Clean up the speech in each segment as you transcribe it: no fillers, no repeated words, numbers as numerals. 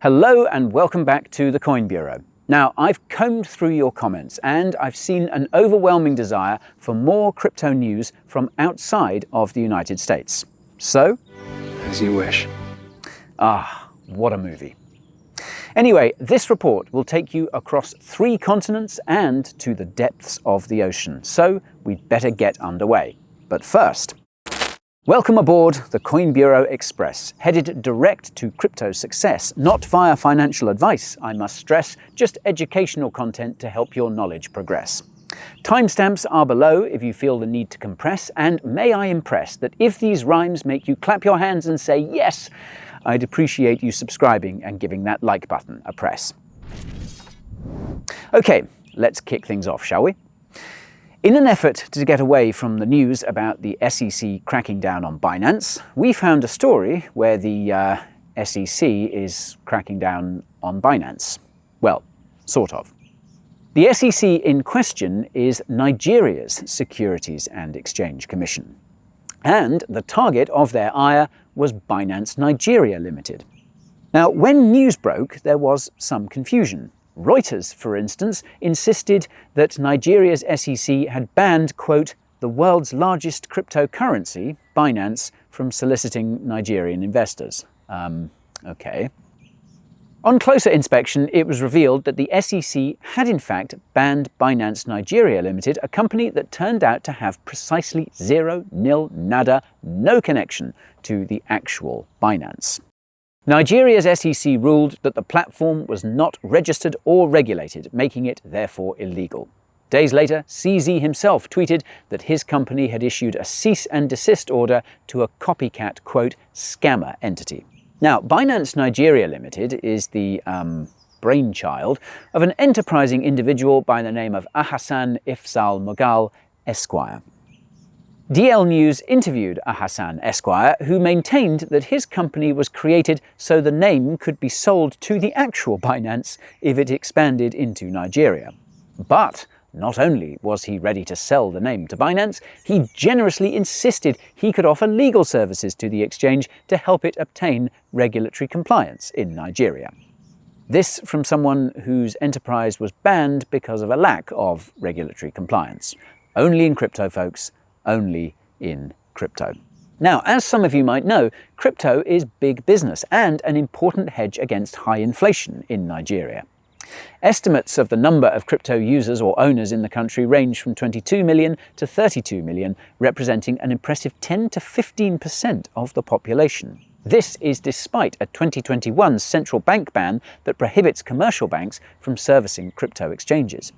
Hello and welcome back to the Coin Bureau. Now, I've combed through your comments and I've seen an overwhelming desire for more crypto news from outside of the United States. So, as you wish. What a movie. Anyway, this report will take you across 3 continents and to the depths of the ocean. So, we'd better get underway. But first, welcome aboard the Coin Bureau Express, headed direct to crypto success, not via financial advice, I must stress, just educational content to help your knowledge progress. Timestamps are below if you feel the need to compress, and may I impress that if these rhymes make you clap your hands and say yes, I'd appreciate you subscribing and giving that like button a press. Okay, let's kick things off, shall we? In an effort to get away from the news about the SEC cracking down on Binance, we found a story where the SEC is cracking down on Binance. Well, sort of. The SEC in question is Nigeria's Securities and Exchange Commission. And the target of their ire was Binance Nigeria Limited. Now, when news broke, there was some confusion. Reuters, for instance, insisted that Nigeria's SEC had banned, quote, the world's largest cryptocurrency, Binance, from soliciting Nigerian investors. Okay. On closer inspection, it was revealed that the SEC had in fact banned Binance Nigeria Limited, a company that turned out to have precisely zero, nil, nada, no connection to the actual Binance. Nigeria's SEC ruled that the platform was not registered or regulated, making it therefore illegal. Days later, CZ himself tweeted that his company had issued a cease and desist order to a copycat, quote, scammer entity. Now, Binance Nigeria Limited is the brainchild of an enterprising individual by the name of Ahassan Ifsal Mughal, Esquire. DL News interviewed Ahassan Esquire, who maintained that his company was created so the name could be sold to the actual Binance if it expanded into Nigeria. But not only was he ready to sell the name to Binance, he generously insisted he could offer legal services to the exchange to help it obtain regulatory compliance in Nigeria. This from someone whose enterprise was banned because of a lack of regulatory compliance. Only in crypto, folks. Only in crypto. Now, as some of you might know, crypto is big business and an important hedge against high inflation in Nigeria. Estimates of the number of crypto users or owners in the country range from 22 million to 32 million, representing an impressive 10 to 15% of the population. This is despite a 2021 central bank ban that prohibits commercial banks from servicing crypto exchanges.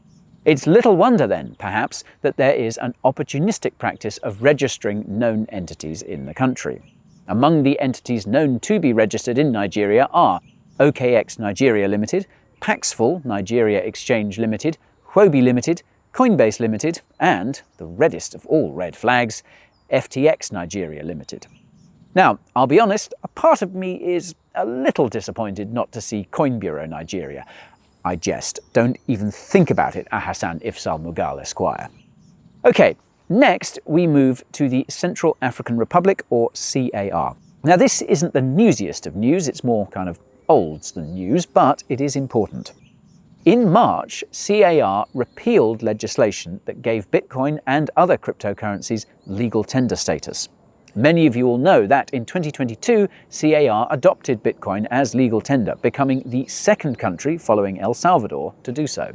It's little wonder then, perhaps, that there is an opportunistic practice of registering known entities in the country. Among the entities known to be registered in Nigeria are OKX Nigeria Limited, Paxful Nigeria Exchange Limited, Huobi Limited, Coinbase Limited, and, the reddest of all red flags, FTX Nigeria Limited. Now, I'll be honest, a part of me is a little disappointed not to see Coin Bureau Nigeria. I jest. Don't even think about it, Ahassan Ifsal Mughal, Esquire. Okay, next we move to the Central African Republic, or CAR. Now, this isn't the newsiest of news, it's more kind of olds than news, but it is important. In March, CAR repealed legislation that gave Bitcoin and other cryptocurrencies legal tender status. Many of you will know that in 2022, CAR adopted Bitcoin as legal tender, becoming the second country following El Salvador to do so.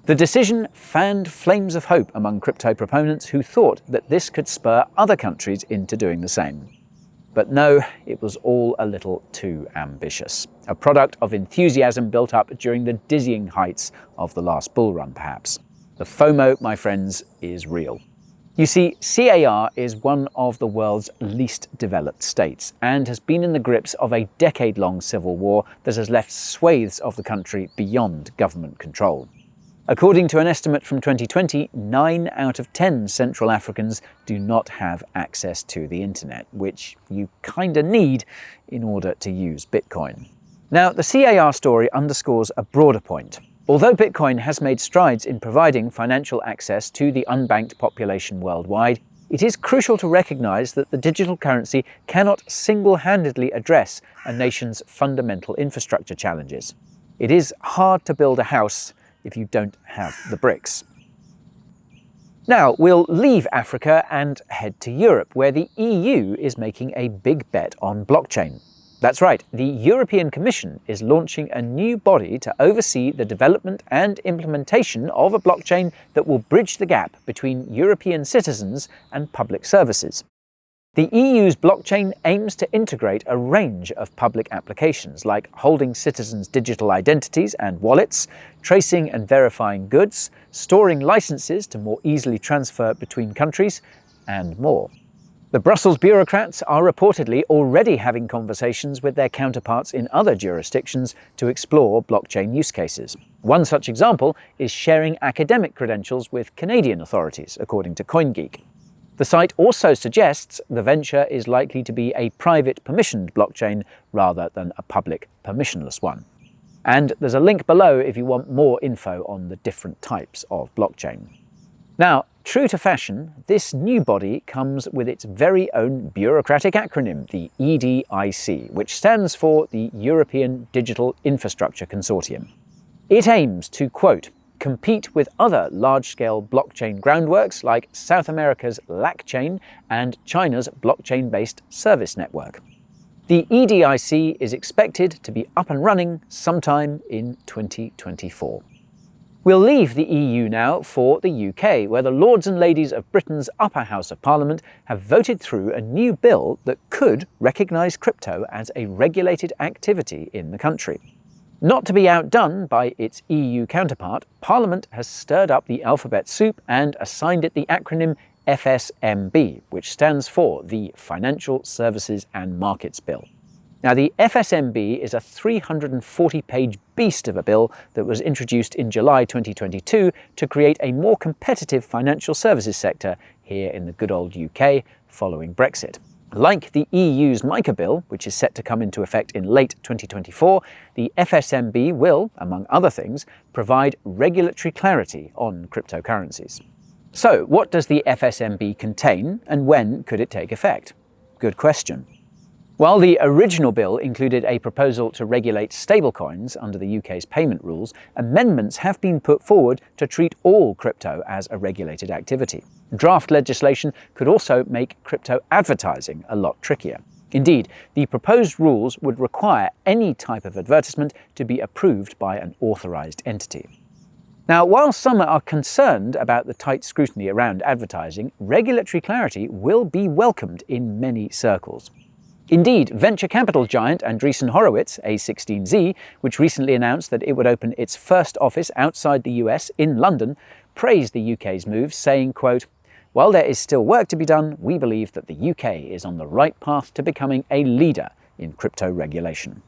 The decision fanned flames of hope among crypto proponents who thought that this could spur other countries into doing the same. But no, it was all a little too ambitious. A product of enthusiasm built up during the dizzying heights of the last bull run, perhaps. The FOMO, my friends, is real. You see, CAR is one of the world's least developed states and has been in the grips of a decade-long civil war that has left swathes of the country beyond government control. According to an estimate from 2020, 9 out of 10 Central Africans do not have access to the internet, which you kinda need in order to use Bitcoin. Now, the CAR story underscores a broader point. Although Bitcoin has made strides in providing financial access to the unbanked population worldwide, it is crucial to recognise that the digital currency cannot single-handedly address a nation's fundamental infrastructure challenges. It is hard to build a house if you don't have the bricks. Now, we'll leave Africa and head to Europe, where the EU is making a big bet on blockchain. That's right, the European Commission is launching a new body to oversee the development and implementation of a blockchain that will bridge the gap between European citizens and public services. The EU's blockchain aims to integrate a range of public applications like holding citizens' digital identities and wallets, tracing and verifying goods, storing licenses to more easily transfer between countries, and more. The Brussels bureaucrats are reportedly already having conversations with their counterparts in other jurisdictions to explore blockchain use cases. One such example is sharing academic credentials with Canadian authorities, according to CoinGeek. The site also suggests the venture is likely to be a private permissioned blockchain rather than a public permissionless one. And there's a link below if you want more info on the different types of blockchain. Now, true to fashion, this new body comes with its very own bureaucratic acronym, the EDIC, which stands for the European Digital Infrastructure Consortium. It aims to, quote, compete with other large-scale blockchain groundworks like South America's LACchain and China's blockchain-based service network. The EDIC is expected to be up and running sometime in 2024. We'll leave the EU now for the UK, where the Lords and Ladies of Britain's upper house of Parliament have voted through a new bill that could recognise crypto as a regulated activity in the country. Not to be outdone by its EU counterpart, Parliament has stirred up the alphabet soup and assigned it the acronym FSMB, which stands for the Financial Services and Markets Bill. Now, the FSMB is a 340-page beast of a bill that was introduced in July 2022 to create a more competitive financial services sector here in the good old UK following Brexit. Like the EU's MiCA bill, which is set to come into effect in late 2024, the FSMB will, among other things, provide regulatory clarity on cryptocurrencies. So, what does the FSMB contain and when could it take effect? Good question. While the original bill included a proposal to regulate stablecoins under the UK's payment rules, amendments have been put forward to treat all crypto as a regulated activity. Draft legislation could also make crypto advertising a lot trickier. Indeed, the proposed rules would require any type of advertisement to be approved by an authorised entity. Now, while some are concerned about the tight scrutiny around advertising, regulatory clarity will be welcomed in many circles. Indeed, venture capital giant Andreessen Horowitz, A16Z, which recently announced that it would open its first office outside the US in London, praised the UK's move, saying, quote, "While there is still work to be done, we believe that the UK is on the right path to becoming a leader in crypto regulation."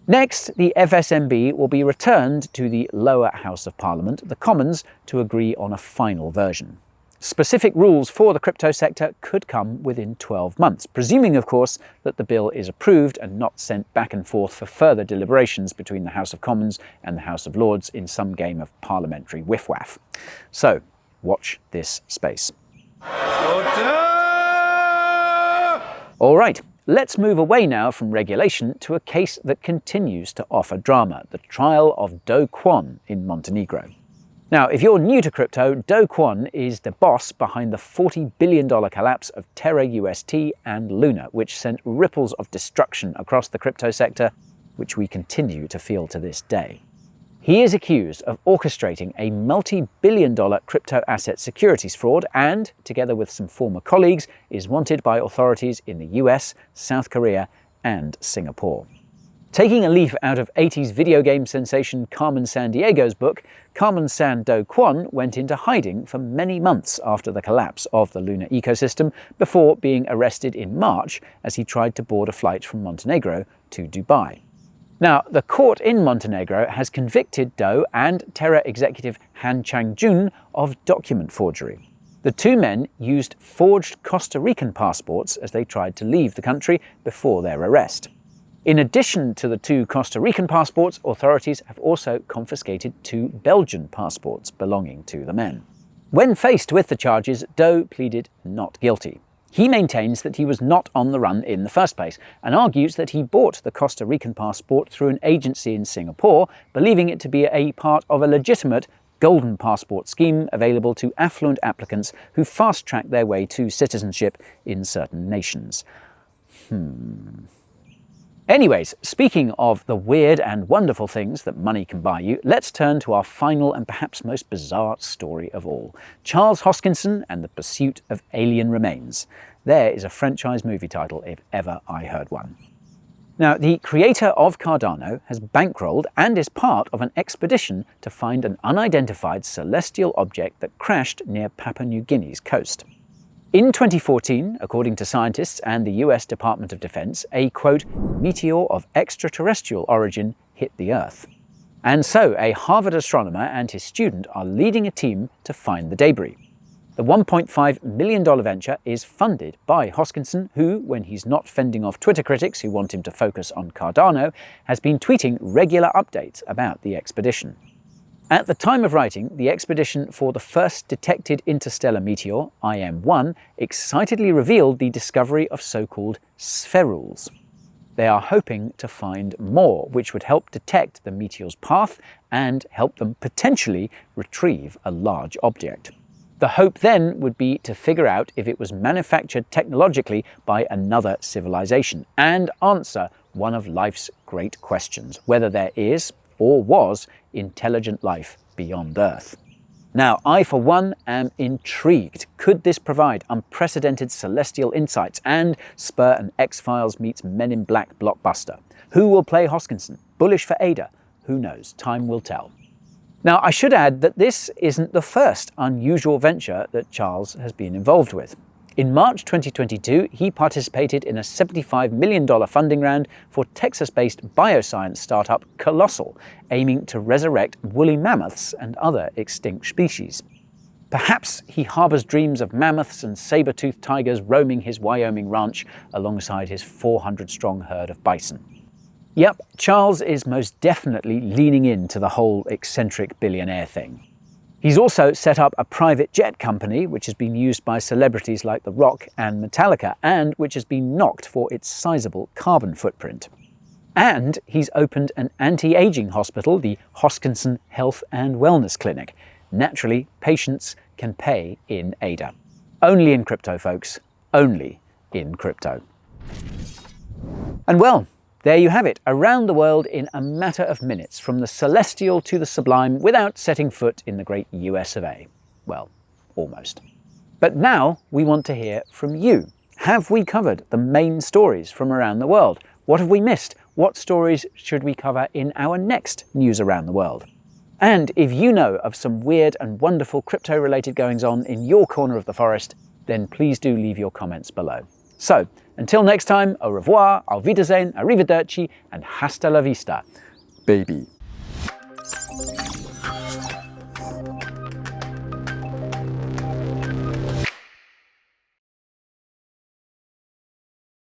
Next, the FSMB will be returned to the lower house of Parliament, the Commons, to agree on a final version. Specific rules for the crypto sector could come within 12 months, presuming, of course, that the bill is approved and not sent back and forth for further deliberations between the House of Commons and the House of Lords in some game of parliamentary whiff-waff. So, watch this space. All right, let's move away now from regulation to a case that continues to offer drama, the trial of Do Kwon in Montenegro. Now, if you're new to crypto, Do Kwon is the boss behind the $40 billion collapse of Terra UST and Luna, which sent ripples of destruction across the crypto sector, which we continue to feel to this day. He is accused of orchestrating a multi-billion-dollar crypto asset securities fraud and, together with some former colleagues, is wanted by authorities in the US, South Korea, and Singapore. Taking a leaf out of 80s video game sensation Carmen Sandiego's book, Carmen San Do Kwon went into hiding for many months after the collapse of the Luna ecosystem before being arrested in March as he tried to board a flight from Montenegro to Dubai. Now, the court in Montenegro has convicted Do and Terra executive Han Chang-jun of document forgery. The two men used forged Costa Rican passports as they tried to leave the country before their arrest. In addition to the two Costa Rican passports, authorities have also confiscated two Belgian passports belonging to the men. When faced with the charges, Do pleaded not guilty. He maintains that he was not on the run in the first place and argues that he bought the Costa Rican passport through an agency in Singapore, believing it to be a part of a legitimate golden passport scheme available to affluent applicants who fast-track their way to citizenship in certain nations. Anyways, speaking of the weird and wonderful things that money can buy you, let's turn to our final and perhaps most bizarre story of all. Charles Hoskinson and the Pursuit of Alien Remains. There is a franchise movie title if ever I heard one. Now, the creator of Cardano has bankrolled and is part of an expedition to find an unidentified celestial object that crashed near Papua New Guinea's coast. In 2014, according to scientists and the US Department of Defense, a, quote, meteor of extraterrestrial origin hit the Earth. And so a Harvard astronomer and his student are leading a team to find the debris. The $1.5 million venture is funded by Hoskinson, who, when he's not fending off Twitter critics who want him to focus on Cardano, has been tweeting regular updates about the expedition. At the time of writing, the expedition for the first detected interstellar meteor, IM-1, excitedly revealed the discovery of so-called spherules. They are hoping to find more, which would help detect the meteor's path and help them potentially retrieve a large object. The hope then would be to figure out if it was manufactured technologically by another civilization and answer one of life's great questions, whether there is or was intelligent life beyond Earth. Now, I for one am intrigued. Could this provide unprecedented celestial insights and spur an X-Files meets Men in Black blockbuster? Who will play Hoskinson? Bullish for Ada? Who knows? Time will tell. Now, I should add that this isn't the first unusual venture that Charles has been involved with. In March 2022, he participated in a $75 million funding round for Texas-based bioscience startup Colossal, aiming to resurrect woolly mammoths and other extinct species. Perhaps he harbours dreams of mammoths and saber-toothed tigers roaming his Wyoming ranch alongside his 400-strong herd of bison. Yep, Charles is most definitely leaning into the whole eccentric billionaire thing. He's also set up a private jet company which has been used by celebrities like The Rock and Metallica, and which has been knocked for its sizable carbon footprint. And he's opened an anti-aging hospital, the Hoskinson Health and Wellness Clinic. Naturally, patients can pay in ADA. Only in crypto, folks. Only in crypto. And well, there you have it, around the world in a matter of minutes, from the celestial to the sublime, without setting foot in the great US of A. Well, almost. But now we want to hear from you. Have we covered the main stories from around the world? What have we missed? What stories should we cover in our next News Around the World? And if you know of some weird and wonderful crypto-related goings-on in your corner of the forest, then please do leave your comments below. So, until next time, au revoir, auf Wiedersehen, arrivederci, and hasta la vista, baby.